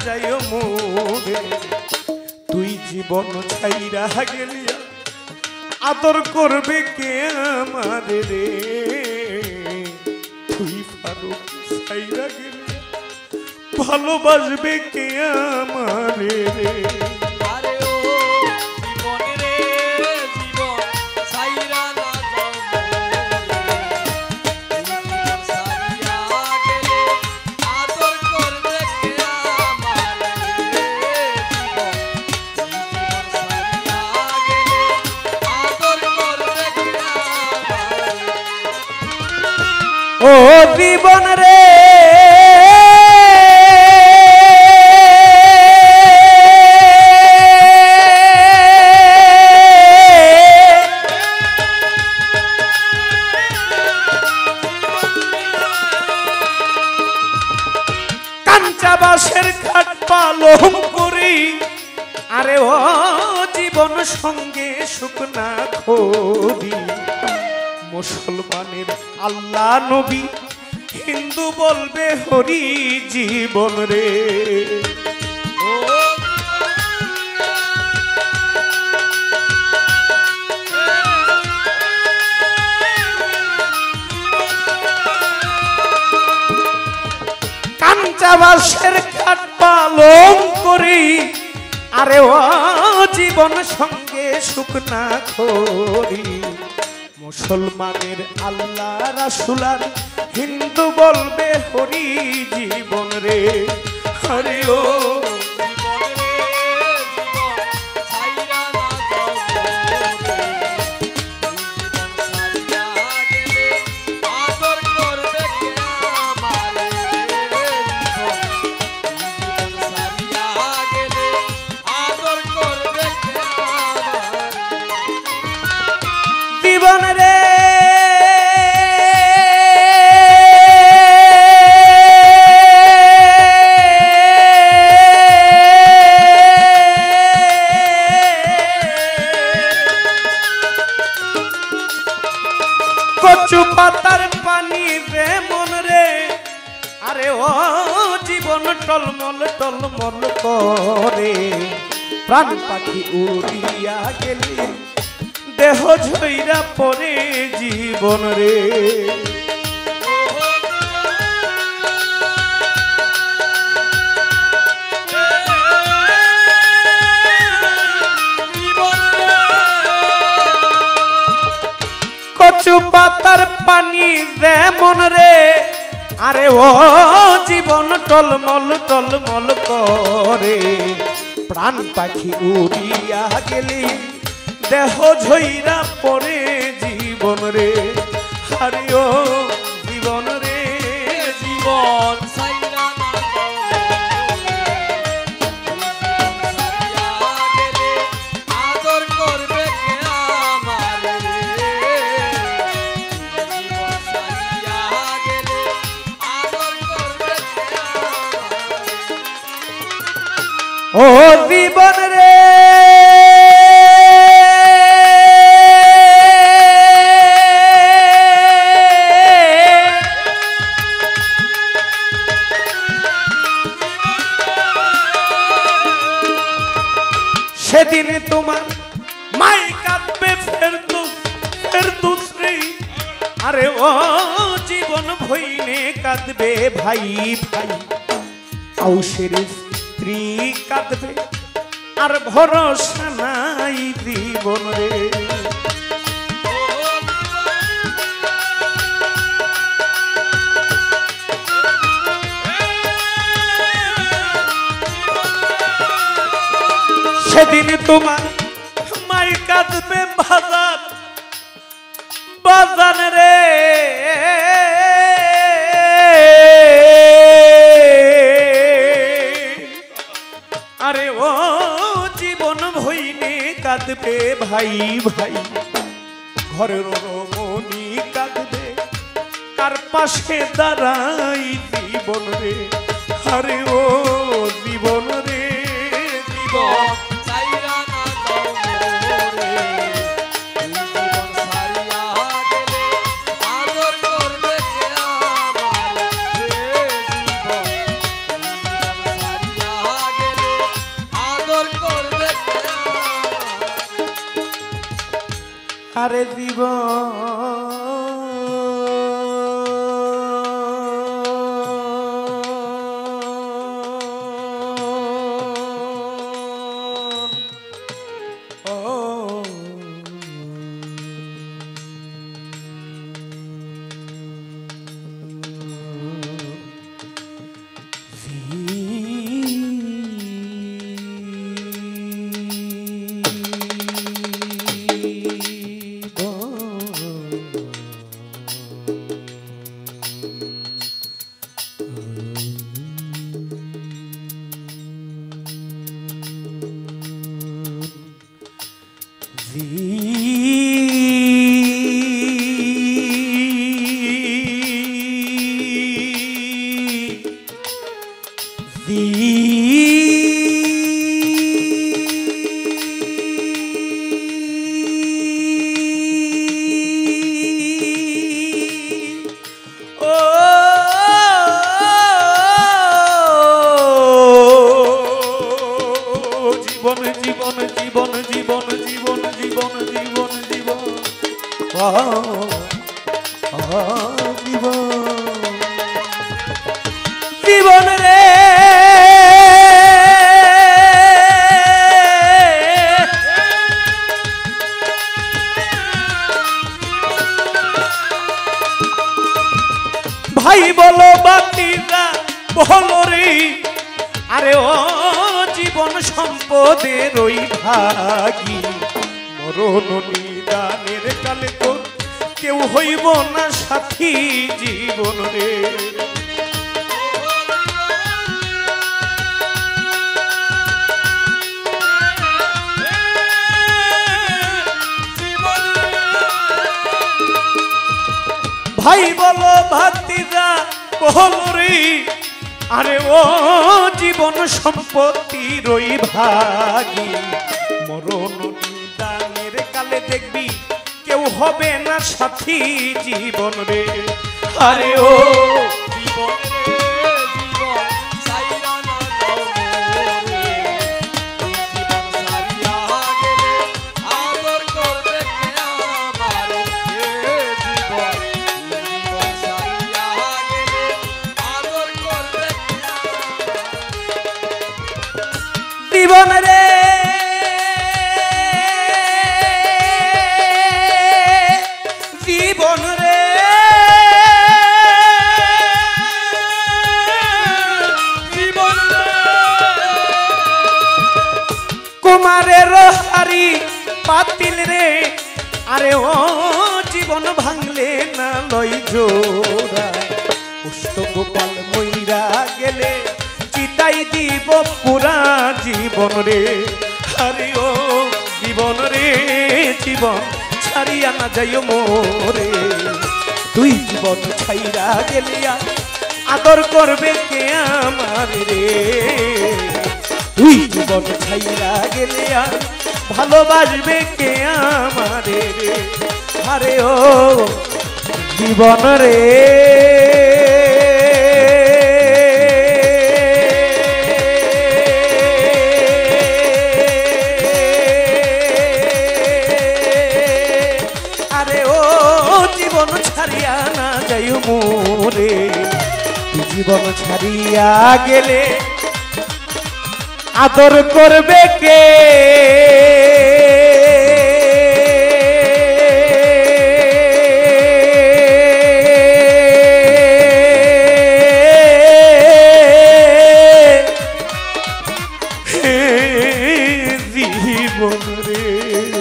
যাইও মোরে তুই জীবন ছাইরা গেলিয়া আদর করবে কে আমারে রে তুই ফারুক ছাইরা গেলিয়া ভালোবাসবে কে আমারে রে ও জীবন রে কাঞ্চাবাসের খাট পালং করি আরে ও জীবন সঙ্গে শুকনা খড়ি মুসলমানের আল্লাহ নবী হিন্দু বলবে হরি জীবন রে কাঞ্চাবাসের খাট পালং করি আরে ও জীবন সঙ্গে শুকনা খড়ি মুসলমানের আল্লাহ রাসূলার হিন্দু বলবে হরি জীবন রে হরি ও জীবন রে কচু পাতার পানি রে মন রে আরে ও জীবন টলমল টলমল করে প্রাণ পাখি উড়িয়া গেলি দেহ ঝইরা পরে জীবন রে কচু পাতার পানি যেমন রে আরে ও জীবন টলমল টলমল করে প্রাণ পাখি উড়িয়া গেলি দেহ ঝইরা পরে জীবন রে আরে ও জীবন রে জীবন ও জীবন রে সেদিন তোমার মাই কাঁদবে ফেরদৌসী আরে ও জীবন ভইনে কাঁদবে ভাই ভাই আউসের স্ত্রী কাঁদবে আর ভরসা নাই জীবন রে সেদিন তোমার মাই কাঁদবে বাজার বাজান রে আরে ও জীবন ভইনে কাঁদবে ভাই ভাই ঘরের রমণী কাঁদবে কার পাশে দাঁড়াই জীবন রে আরে ও জীবন রে জীবন আরে জীবন জীবন রে ভাই বলো বাতিরা বলো রে আরে ও জীবন সম্পদের ওই ভাগী মরণ নিদানের কালে তো কেউ হইব না সাথী জীবন রে ভাই বলো ভাতিরা বলো রে আরে ও জীবন সম্পত্তির ওই ভাগী মরণ নিদানের কালে দেখবি কেউ হবে না সাথী জীবন রে আরে ও জীবন জীবন রে জীবন রে জীবন কুমারের হারি পাতিল রে আরে ও জীবন ভাঙলে না লই জোড়া পুষ্ট গোপাল মইরা গেলে চিতাই দিব পুরা জীবন রে আরে ও জীবন রে জীবন ছাড়িয়া না যাইও মোরে তুই জীবন ছাইরা গেলিয়া আদর করবে কে আমার রে তুই জীবন ছাইরা গেলিয়া ভালোবাসবে কে আমার রে আরে ও জীবন রে জীবন ছাড়িয়া না যাই মোরে জীবন ছাড়িয়া গেলে আদর করবে কে জীবন রে